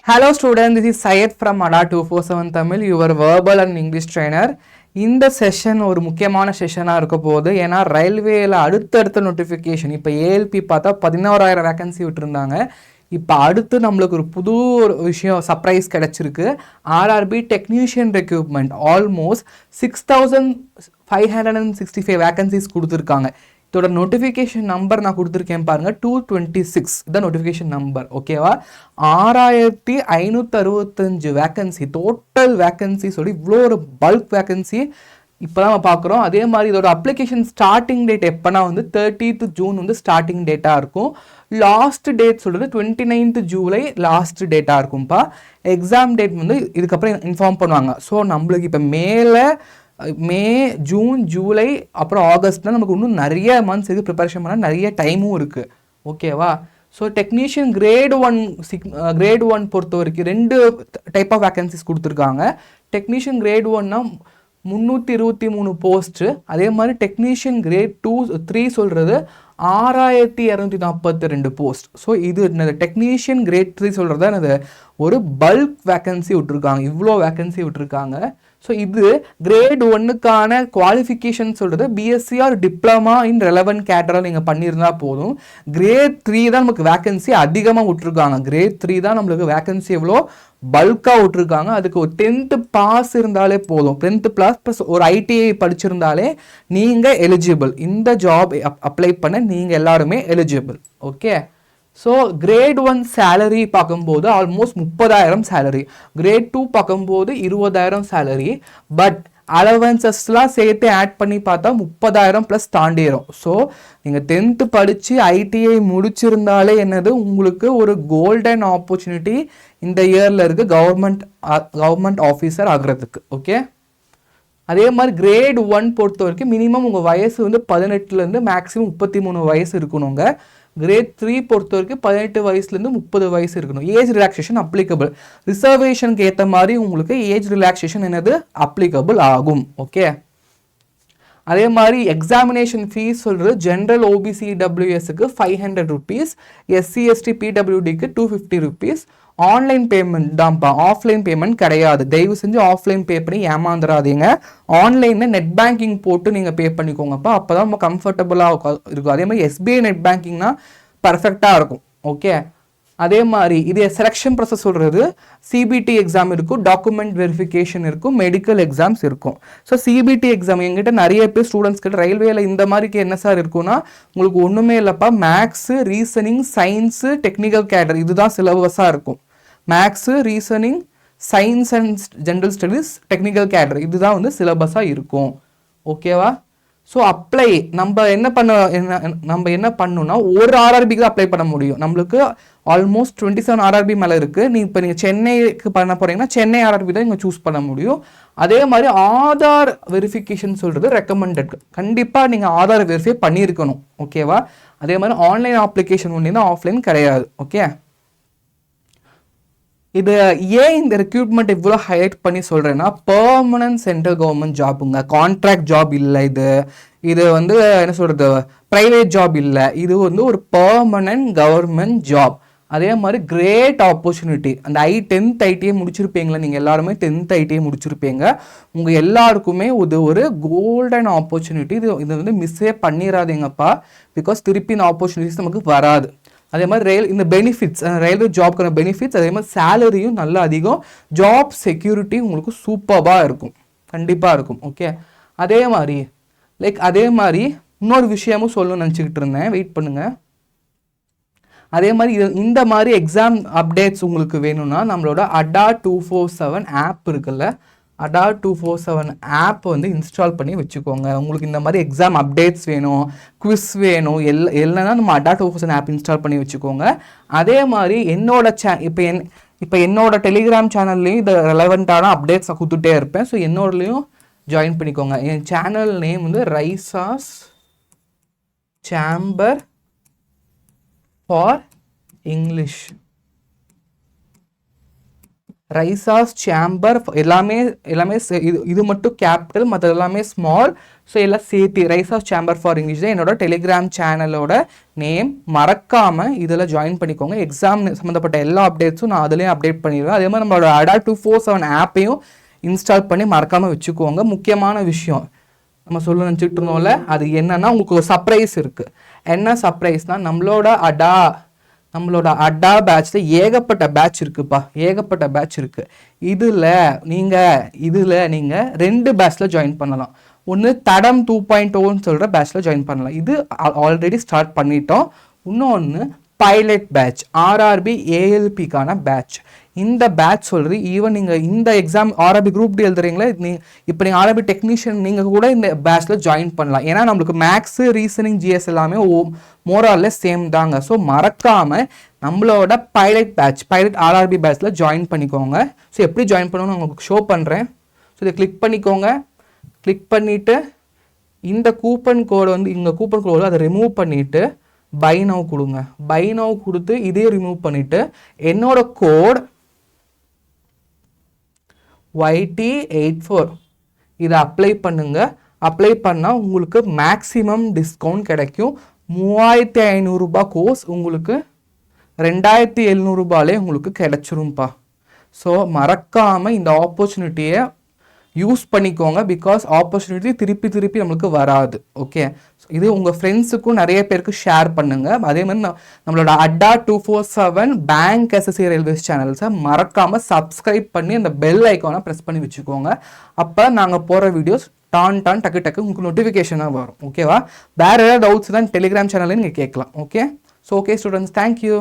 Hello students, this is Syed from ADA 247 Tamil, your verbal and English trainer. இந்த session ஒரு முக்கியமான செஷனாக இருக்க போகுது. ஏன்னா ரயில்வேயில் அடுத்தடுத்த நோட்டிஃபிகேஷன் இப்போ ஏஎல்பி பார்த்தா 11,000 வேகன்சி விட்டுருந்தாங்க. இப்போ அடுத்து நம்மளுக்கு ஒரு புது விஷயம் சர்ப்ரைஸ் கிடச்சிருக்கு. RRB technician recruitment almost 6,565 vacancies கொடுத்துருக்காங்க. இதோட நோட்டிஃபிகேஷன் நம்பர் நான் கொடுத்துருக்கேன் பாருங்கள், 226 இதான் நோட்டிஃபிகேஷன் நம்பர். ஓகேவா, 6,565 வேக்கன்சி டோட்டல் வேக்கன்சி சொல்லி இவ்வளோ ஒரு பல்க் வேக்கன்சி இப்போ தான் நம்ம பார்க்குறோம். அதே மாதிரி இதோட அப்ளிகேஷன் ஸ்டார்டிங் டேட் எப்போனா வந்து 30th June வந்து ஸ்டார்டிங் டேட்டாக இருக்கும். லாஸ்ட் டேட் சொல்கிறது 29th July லாஸ்ட் டேட்டாக இருக்கும்ப்பா. எக்ஸாம் டேட் வந்து இதுக்கப்புறம் இன்ஃபார்ம் பண்ணுவாங்க. ஸோ நம்மளுக்கு இப்போ மே, ஜூன், ஜூலை அப்புறம் ஆகஸ்ட்னால் நமக்கு இன்னும் நிறைய மந்த்ஸ் இருக்குது ப்ரிப்பரேஷன் பண்ண, நிறைய டைமும் இருக்குது. ஓகேவா, ஸோ டெக்னீஷியன் கிரேட் ஒன் பொறுத்த வரைக்கும் 2 டைப் ஆஃப் வேக்கன்சிஸ் கொடுத்துருக்காங்க. டெக்னீஷியன் கிரேட் 1னா 323 போஸ்ட்டு. அதே மாதிரி டெக்னீஷியன் கிரேட் 3 சொல்கிறது 6,242 போஸ்ட். ஸோ இது டெக்னீஷியன் கிரேட் 3 சொல்கிறது என்னது ஒரு பல்க் வேக்கன்சி விட்டுருக்காங்க, இவ்வளோ வேக்கன்சி விட்டுருக்காங்க. ஸோ இது கிரேட் 1க்கான குவாலிஃபிகேஷன் சொல்கிறது BSc or diploma in relevant கேட்டராக நீங்கள் பண்ணியிருந்தால் போதும். கிரேட் 3 தான் நமக்கு வேக்கன்சி அதிகமாக விட்டுருக்காங்க. கிரேட் 3 தான் நம்மளுக்கு வேக்கன்சி எவ்வளோ பல்காக விட்டுருக்காங்க. அதுக்கு ஒரு 10th பாஸ் இருந்தாலே போதும். 10th ப்ளஸ் ஒரு ஐடிஐ படிச்சிருந்தாலே நீங்கள் எலிஜிபிள். இந்த ஜாப் அப்ளை பண்ண நீங்கள் எல்லாருமே eligible. Okay, so grade 1 salary பார்க்கும்போது ஆல்மோஸ்ட் 30,000 சேலரி, கிரேட் 2 பார்க்கும்போது 20,000 சேலரி. பட் அலவன்சஸ்லாம் சேர்த்து ஆட் பண்ணி பார்த்தா 30,000 ப்ளஸ் தாண்டிடும். ஸோ நீங்கள் 10th படித்து ஐடிஐ முடிச்சிருந்தாலே என்னது உங்களுக்கு ஒரு கோல்டன் ஆப்பர்ச்சுனிட்டி இந்த இயரில் இருக்குது கவர்மெண்ட் ஆஃபீஸர் ஆகிறதுக்கு. ஓகே, அதே மாதிரி கிரேட் 1 பொறுத்த வரைக்கும் மினிமம் உங்கள் வயசு வந்து 18லேருந்து மேக்ஸிமம் 33 வயசு இருக்கணுங்க. கிரேட் 3 பொறுத்த வரைக்கும் 18 வயசுலேருந்து 30 வயசு இருக்கணும். Age relaxation applicable. ரிசர்வேஷனுக்கு ஏற்ற மாதிரி உங்களுக்கு ஏஜ் ரிலாக்ஸேஷன் என்னது அப்ளிகபிள் ஆகும். ஓகே, அதே மாதிரி எக்ஸாமினேஷன் ஃபீஸ் சொல்கிறது ஜென்ரல் ஓபிசி டபிள்யூஎஸ்க்கு 500 rupees, எஸ்சி எஸ்டி பிடபிள்யூடிக்கு 250 rupees. ஆன்லைன் பேமெண்ட் தான்ப்பா, ஆஃப்லைன் பேமெண்ட் கிடையாது. தயவு செஞ்சு ஆஃப்லைன் பே பண்ணி ஏமாந்துடாதீங்க. ஆன்லைனில் நெட் பேங்கிங் போட்டு நீங்கள் பே பண்ணிக்கோங்கப்பா, அப்போ தான் ரொம்ப கம்ஃபர்டபுளாக இருக்கும். அதே மாதிரி எஸ்பிஐ நெட் பேங்கிங்னா பர்ஃபெக்டாக இருக்கும். ஓகே, அதே மாதிரி இது செலெக்ஷன் ப்ராசஸ் சொல்கிறது சிபிடி எக்ஸாம் இருக்கும், டாக்குமெண்ட் வெரிஃபிகேஷன் இருக்கும், மெடிக்கல் எக்ஸாம்ஸ் இருக்கும். ஸோ சிபிடி எக்ஸாம் எங்கிட்ட நிறைய பேர் ஸ்டூடெண்ட்ஸ் கிட்ட ரயில்வேல இந்த மாதிரிக்கு என்ன சார் இருக்குன்னா உங்களுக்கு ஒன்றுமே இல்லைப்பா, maths, reasoning, science, technical cadre இதுதான் சிலபஸாக இருக்கும். Maths, reasoning, science and general studies, technical cadre இதுதான் வந்து சிலபஸாக இருக்கும். ஓகேவா, ஸோ அப்ளை நம்ம என்ன பண்ணணும்னா ஒரு ஆர்ஆர்பிக்கு தான் அப்ளை பண்ண முடியும். நம்மளுக்கு ஆல்மோஸ்ட் 27 ஆர்ஆர்பி மேலே இருக்குது. நீங்கள் சென்னைக்கு பண்ண போகிறீங்கன்னா சென்னை ஆர்ஆர்பி தான் நீங்கள் சூஸ் பண்ண முடியும். அதே மாதிரி ஆதார் வெரிஃபிகேஷன் சொல்கிறது ரெக்கமெண்டட். கண்டிப்பாக நீங்கள் ஆதார் வெரிஃபை பண்ணியிருக்கணும். ஓகேவா, அதே மாதிரி ஆன்லைன் அப்ளிகேஷன் ஒன்று தான், ஆஃப்லைன் கிடையாது. ஓகே, இது ஏன் இந்த ரெக்ரூட்மெண்ட் இவ்வளோ ஹைலைட் பண்ணி சொல்கிறேன்னா பெர்மனன்ட் சென்ட்ரல் கவர்மெண்ட் ஜாப்புங்க, கான்ட்ராக்ட் ஜாப் இல்லை. இது வந்து என்ன சொல்கிறது ப்ரைவேட் ஜாப் இல்லை, இது வந்து ஒரு பெர்மனன்ட் கவர்மெண்ட் ஜாப். அதே மாதிரி கிரேட் ஆப்பர்ச்சுனிட்டி. அந்த 10th ஐடிஐ முடிச்சிருப்பீங்களா, நீங்கள் எல்லாருமே 10th ஐடிஐ முடிச்சிருப்பீங்க. உங்கள் எல்லாருக்குமே இது ஒரு கோல்டன் ஆப்பர்ச்சுனிட்டி. இது வந்து மிஸ்ஸே பண்ணிடாதீங்கப்பா, பிகாஸ் திருப்பி இந்த ஆப்பர்ச்சுனிட்டிஸ் நமக்கு வராது. அதே மாதிரி இந்த பெனிஃபிட்ஸ், ரயில்வே ஜாப்க்கான பெனிஃபிட்ஸ், அதே மாதிரி சேலரியும் நல்லா அதிகம், ஜாப் செக்யூரிட்டி உங்களுக்கு சூப்பராக இருக்கும், கண்டிப்பாக இருக்கும். ஓகே, அதே மாதிரி இன்னொரு விஷயமும் சொல்லணும்னு நினச்சிக்கிட்டு இருந்தேன், வெயிட் பண்ணுங்கள். அதே மாதிரி இந்த மாதிரி எக்ஸாம் அப்டேட்ஸ் உங்களுக்கு வேணும்னா நம்மளோட ADA 247 ஆப் இருக்குல்ல, ADA 247 ஆப் வந்து இன்ஸ்டால் பண்ணி வச்சுக்கோங்க. உங்களுக்கு இந்த மாதிரி எக்ஸாம் அப்டேட்ஸ் வேணும், குவிஸ் வேணும், இல்லைன்னா நம்ம ADA 247 ஆப் இன்ஸ்டால் பண்ணி வச்சுக்கோங்க. அதே மாதிரி இப்போ என்னோட டெலிகிராம் சேனல்லையும் இது ரெலவெண்ட்டான அப்டேட்ஸ் நான் கொடுத்துட்டே இருப்பேன். ஸோ என்னோடலையும் ஜாயின் பண்ணிக்கோங்க. என் சேனல் நேம் வந்து ரைசாஸ் சேம்பர் ஃபார் இங்கிலீஷ். ரைசாஸ் சேம்பர் எல்லாமே இது மட்டும் கேபிட்டல், மற்ற எல்லாமே ஸ்மால். ஸோ எல்லாம் சேர்த்து ரைசாஸ் சேம்பர் ஃபார் இங்கிலீஷ் தான் என்னோட டெலிகிராம் சேனலோட நேம். மறக்காமல் இதில் ஜாயின் பண்ணிக்கோங்க. எக்ஸாம் சம்மந்தப்பட்ட எல்லா அப்டேட்ஸும் நான் அதுலேயும் அப்டேட் பண்ணிடுவேன். அதே மாதிரி நம்மளோட ADA 247 ஆப்பையும் இன்ஸ்டால் பண்ணி மறக்காமல் வச்சுக்கோங்க. முக்கியமான விஷயம் நம்ம சொல்ல நினச்சிட்டு இருந்தோம்ல, அது என்னன்னா உங்களுக்கு ஒரு சர்ப்ரைஸ் இருக்குது. என்ன சர்ப்ரைஸ்னால் நம்மளோட அடா பேட்ச்சில் ஏகப்பட்ட பேட்ச் இருக்குப்பா, ஏகப்பட்ட பேட்ச் இருக்குது. இதில் நீங்கள் 2 பேட்ச்சில் ஜாயின் பண்ணலாம். ஒன்று தடம் 2.0ன்னு சொல்கிற பேட்ச்சில் ஜாயின் பண்ணலாம். இது ஆல்ரெடி ஸ்டார்ட் பண்ணிட்டோம். இன்னொன்று பைலட் பேட்ச், RRB ALPக்கான பேட்ச். இந்த பேட்ச் சொல்கிறது ஈவன் நீங்கள் இந்த எக்ஸாம் RRB குரூப் டி எழுதுறீங்களே, இப்போ நீங்கள் RRB டெக்னீஷியன் நீங்கள் கூட இந்த பேட்ச்சில் ஜாயின் பண்ணலாம். ஏன்னா நம்மளுக்கு மேக்ஸு, ரீசனிங், GS எல்லாமே மோரால சேம் தாங்க. ஸோ மறக்காமல் நம்மளோட பைலட் RRB பேட்ச்சில் ஜாயின் பண்ணிக்கோங்க. ஸோ எப்படி ஜாயின் பண்ணணும்னு உங்களுக்கு ஷோ பண்ணுறேன். ஸோ இதை கிளிக் பண்ணிக்கோங்க. கிளிக் பண்ணிவிட்டு இந்த கூப்பன் கோடு அதை ரிமூவ் பண்ணிவிட்டு பை நவ் கொடுங்க. பை நவ் கொடுத்து இதே ரிமூவ் பண்ணிவிட்டு என்னோட கோட் YT84 இதை அப்ளை பண்ணுங்க. அப்ளை பண்ணால் உங்களுக்கு மேக்ஸிமம் டிஸ்கவுண்ட் கிடைக்கும். 3500 ரூபாய் கோர்ஸ் உங்களுக்கு 2700 ரூபாயிலே உங்களுக்கு கிடைச்சிரும்ப்பா. ஸோ மறக்காமல் இந்த ஆப்பர்ச்சுனிட்டியை யூஸ் பண்ணிக்கோங்க. பிகாஸ் ஆப்பர்ச்சுனிட்டி திருப்பி நம்மளுக்கு வராது. ஓகே, இது உங்கள் ஃப்ரெண்ட்ஸுக்கும் நிறைய பேருக்கு ஷேர் பண்ணுங்கள். அதே மாதிரி நம்மளோட ADA 247 பேங்க் SSC ரயில்வேஸ் சேனல்ஸை மறக்காமல் சப்ஸ்கிரைப் பண்ணி அந்த பெல் ஐக்கானை ப்ரெஸ் பண்ணி வச்சுக்கோங்க. அப்போ நாங்கள் போகிற வீடியோஸ் டக்கு உங்களுக்கு நோட்டிஃபிகேஷனாக வரும். ஓகேவா? வேறு ஏதாவது டவுட்ஸ் தான் டெலிகிராம் சேனலில் நீங்கள் கேட்கலாம். Okay, so okay students, thank you.